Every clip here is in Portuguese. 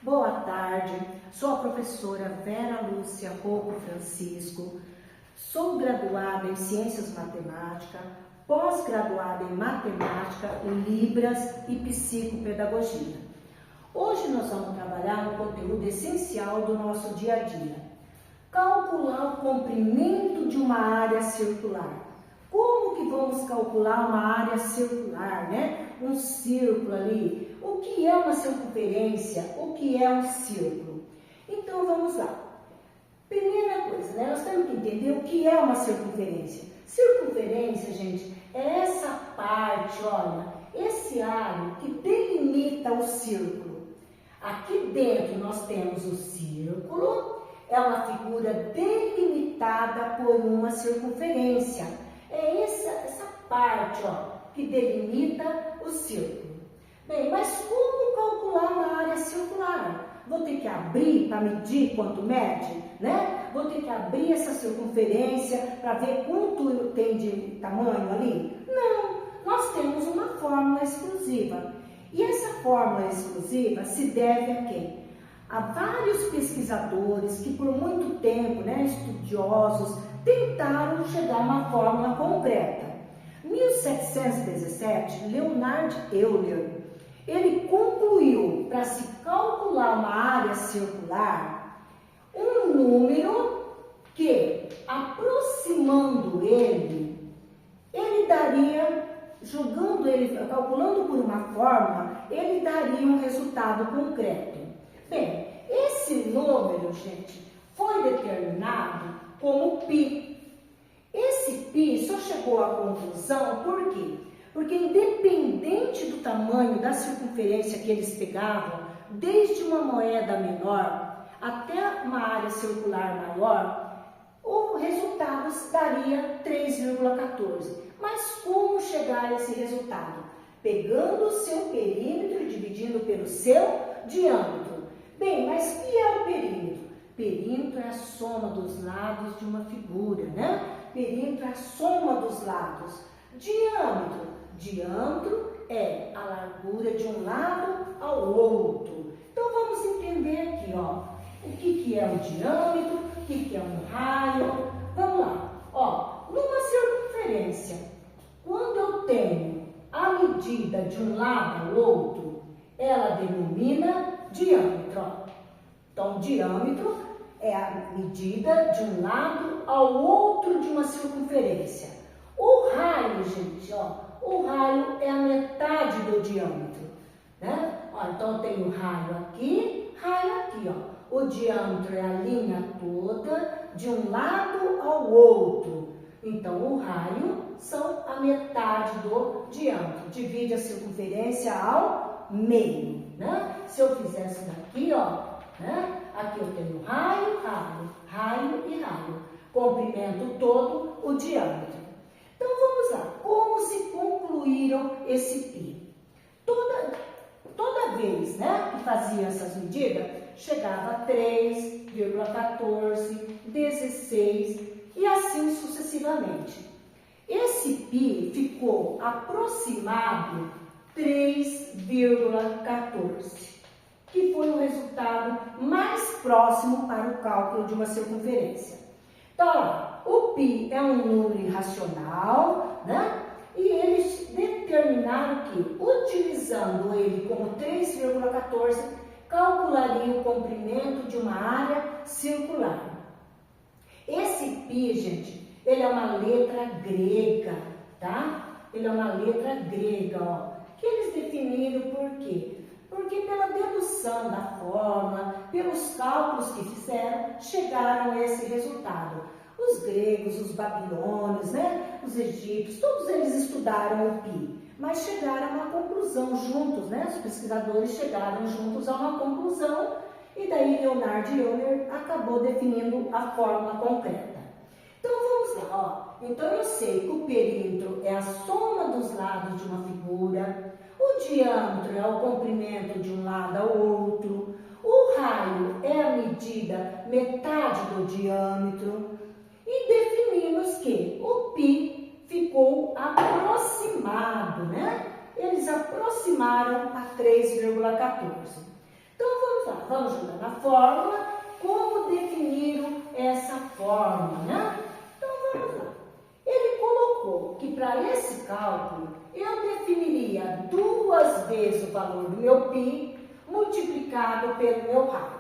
Boa tarde, sou a professora Vera Lúcia Rocco Francisco, sou graduada em Ciências Matemáticas, pós-graduada em Matemática, em Libras e Psicopedagogia. Hoje nós vamos trabalhar no conteúdo essencial do nosso dia a dia. Calcular o comprimento de uma área circular. Como que vamos calcular uma área circular, né? Um círculo ali. O que é uma circunferência? O que é um círculo? Então vamos lá. Primeira coisa, né? Nós temos que entender o que é uma circunferência. Circunferência, gente, é essa parte, olha, esse aro que delimita o círculo. Aqui dentro nós temos o círculo, é uma figura delimitada por uma circunferência. É essa parte, ó, que delimita o círculo. Bem, mas como calcular uma área circular? Vou ter que abrir para medir quanto mede, né? Vou ter que abrir essa circunferência para ver quanto tem de tamanho ali? Não, nós temos uma fórmula exclusiva. E essa fórmula exclusiva se deve a quem? A vários pesquisadores que por muito tempo, né, estudiosos, tentaram chegar a uma fórmula concreta. Em 1717, Leonhard Euler, ele concluiu para se calcular uma área circular um número que, aproximando ele daria, calculando por uma fórmula, ele daria um resultado concreto. Bem, esse número, gente, foi determinado como π. Esse π só chegou à conclusão por quê? Porque independente do tamanho da circunferência que eles pegavam, desde uma moeda menor até uma área circular maior, o resultado daria 3,14. Mas como chegar a esse resultado? Pegando o seu perímetro e dividindo pelo seu diâmetro. Bem, mas o que é o perímetro? Perímetro é a soma dos lados de uma figura, né? Perímetro é a soma dos lados. Diâmetro é a largura de um lado ao outro. Então vamos entender aqui, ó, o que é o diâmetro, o que é um raio. Vamos lá, ó, numa circunferência, quando eu tenho a medida de um lado ao outro, ela denomina diâmetro. Ó. Então, diâmetro é a medida de um lado ao outro de uma circunferência. O raio, gente, ó, o raio é a metade do diâmetro, né? Ó, então, eu tenho raio aqui, ó. O diâmetro é a linha toda de um lado ao outro. Então, o raio são a metade do diâmetro. Divide a circunferência ao meio, né? Se eu fizer isso daqui, ó, né? Aqui eu tenho raio e raio. Comprimento todo o diâmetro. Então, vamos lá. Como se concluíram esse π? Toda vez, né, que faziam essas medidas, chegava a 3,14, 16 e assim sucessivamente. Esse π ficou aproximado 3,14, que foi o resultado mais próximo para o cálculo de uma circunferência. Então, ó, o π é um número irracional, né? E eles determinaram que, utilizando ele como 3,14, calcularia o comprimento de uma área circular. Esse π, gente, ele é uma letra grega, tá? Ele é uma letra grega, ó, que eles definiram por quê? Porque pela dedução da fórmula, pelos cálculos que fizeram, chegaram a esse resultado. Os gregos, os babilônios, né? Os egípcios, todos eles estudaram o π, mas chegaram a uma conclusão juntos, né? Os pesquisadores chegaram juntos a uma conclusão e daí Leonhard Euler acabou definindo a fórmula concreta. Então vamos lá, ó. Então eu sei que o perímetro é a soma dos lados de uma figura, o diâmetro é o comprimento de um lado ao outro, o raio é a medida metade do diâmetro e definimos que o π ficou aproximado, né? Eles aproximaram a 3,14. Então vamos lá. vamos jogar na fórmula. Como definir essa fórmula, né? Então, vamos lá. Ele colocou que para esse cálculo, eu definiria 2 vezes o valor do meu π multiplicado pelo meu raio.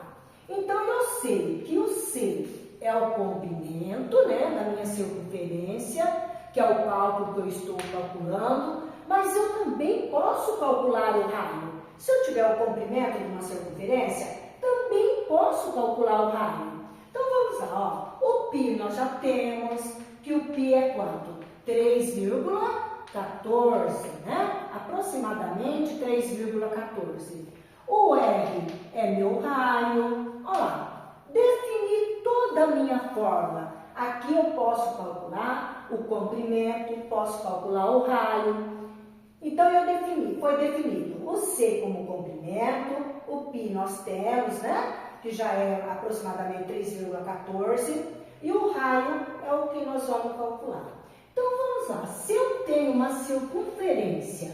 Então, eu sei que o C é o comprimento, né, da minha circunferência, que é o cálculo que eu estou calculando, mas eu também posso calcular o raio. Se eu tiver o comprimento de uma circunferência, também posso calcular o raio. Então, vamos lá, ó. O π nós já temos, que o π é quanto? 3,14, né? Aproximadamente 3,14. O R é meu raio. Olha lá, defini toda a minha fórmula. Aqui eu posso calcular o comprimento, posso calcular o raio. Então, foi definido o C como comprimento, o π nós temos, né? Que já é aproximadamente 3,14, e o raio é o que nós vamos calcular. Então, vamos lá. Se eu tenho uma circunferência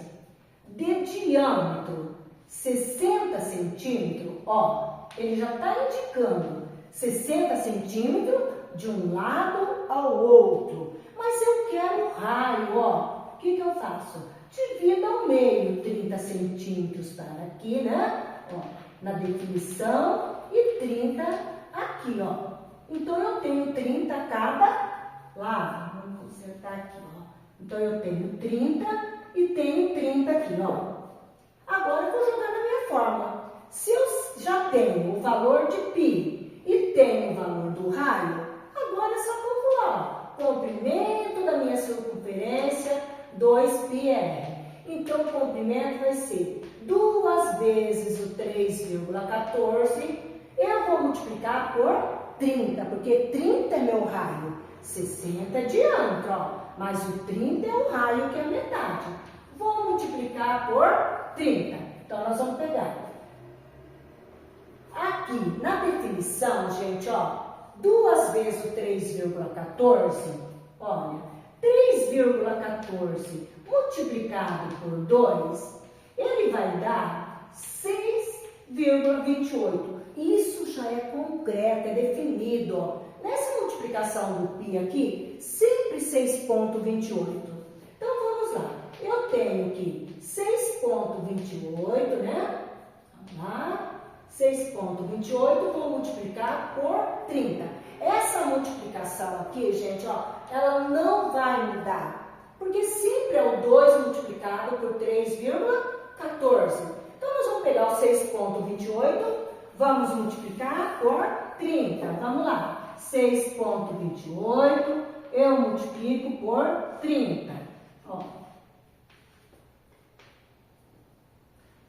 de diâmetro 60 centímetros, ó, ele já está indicando 60 centímetros de um lado ao outro. Mas eu quero o raio, ó. O que eu faço? Divido ao meio, 30 centímetros para aqui, né? Ó, na definição, e 30 aqui, ó. Então, eu tenho 30 a cada lado. Vamos consertar aqui, ó. Então, eu tenho 30 e tenho 30 aqui, ó. Agora, eu vou jogar na minha fórmula. Se eu já tenho o valor de π e tenho o valor do raio, agora é só calcular, ó. Comprimento da minha circunferência, 2πr. Então, o comprimento vai ser 2 vezes o 3,14. Eu vou multiplicar por 30, porque 30 é meu raio. 60 é diâmetro, ó. Mas o 30 é o raio, que é a metade. Vou multiplicar por 30. Então, nós vamos pegar. Aqui, na definição, gente, ó. 2 vezes o 3,14, olha. 3,14 multiplicado por 2, ele vai dar 6,28. Isso já é concreto, é definido, ó. Nessa multiplicação do π aqui, sempre 6,28. Então, vamos lá. Eu tenho aqui 6,28, né? Vamos lá. 6,28, vou multiplicar por 30. Essa multiplicação aqui, gente, ó, ela não vai mudar, porque sempre é o 2 multiplicado por 3,14. Então, nós vamos pegar o 6,28, vamos multiplicar por 30. Vamos lá. 6,28, eu multiplico por 30. Ó.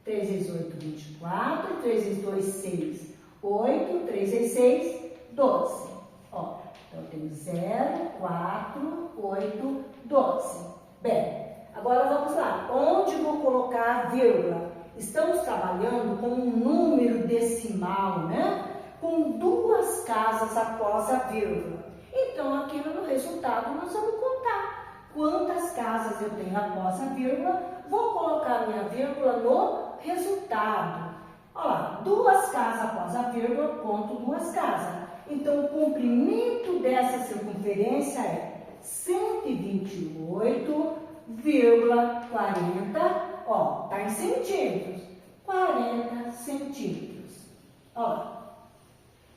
3 vezes 8, 24. 3 vezes 2, 6, 8. 3 vezes 6, 12. Ó, então, eu tenho 0, 4, 8, 12. Bem, agora vamos lá. Onde vou colocar a vírgula? Estamos trabalhando com um número decimal, né? Com 2 casas após a vírgula. Então, aqui no resultado, nós vamos contar quantas casas eu tenho após a vírgula. Vou colocar a minha vírgula no resultado. Olha lá, 2 casas após a vírgula, conto 2 casas. Então, o comprimento dessa circunferência é 128,40, ó, tá em centímetros, 40 centímetros. Ó.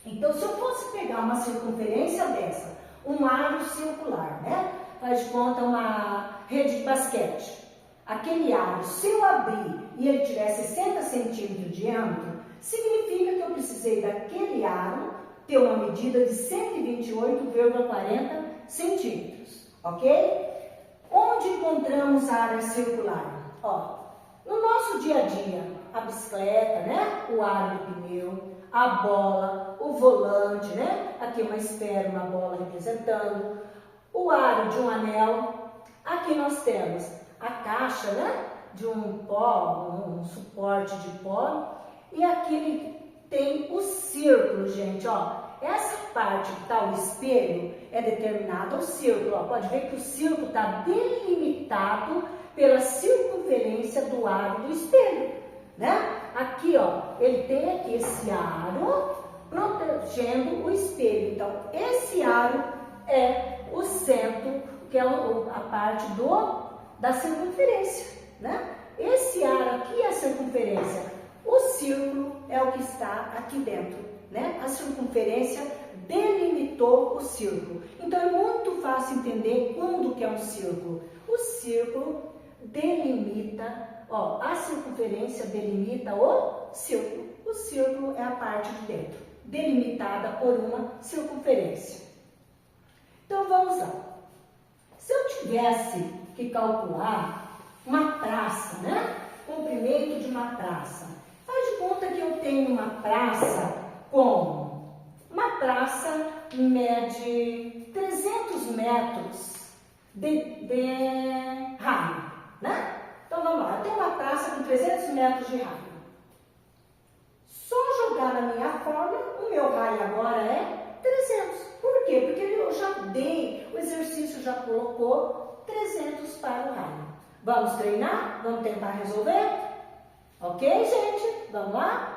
Então, se eu fosse pegar uma circunferência dessa, um aro circular, né? Faz de conta uma rede de basquete. Aquele aro, se eu abrir e ele tiver 60 centímetros de diâmetro, significa que eu precisei daquele aro ter uma medida de 128,40 centímetros, ok? Onde encontramos a área circular? Ó, no nosso dia a dia, a bicicleta, né? O aro do pneu, a bola, o volante, né? Aqui uma esfera, uma bola representando, o aro de um anel. Aqui nós temos a caixa, né? De um pó, um suporte de pó. E aqui tem o círculo, gente, ó. Essa parte que está o espelho é determinada ao círculo, ó. Pode ver que o círculo está delimitado pela circunferência do aro do espelho, né? Aqui, ó, ele tem aqui esse aro protegendo o espelho. Então, esse aro é o centro, que é a parte da circunferência, né? Esse aro aqui é a circunferência. O círculo é o que está aqui dentro, né? A circunferência delimitou o círculo. Então, é muito fácil entender quando que é um círculo. O círculo delimita, ó, a circunferência delimita o círculo. O círculo é a parte de dentro, delimitada por uma circunferência. Então, vamos lá. Se eu tivesse que calcular uma praça, né? Comprimento de uma praça. Faz de conta que eu tenho uma praça com... Uma praça mede 300 metros de raio, né? Então, vamos lá. Eu tenho uma praça com 300 metros de raio. Só jogar na minha fórmula, o meu raio agora é 300. Por quê? Porque eu já dei, o exercício já colocou 300 para o raio. Vamos treinar? Vamos tentar resolver? Ok, gente? Vamos lá?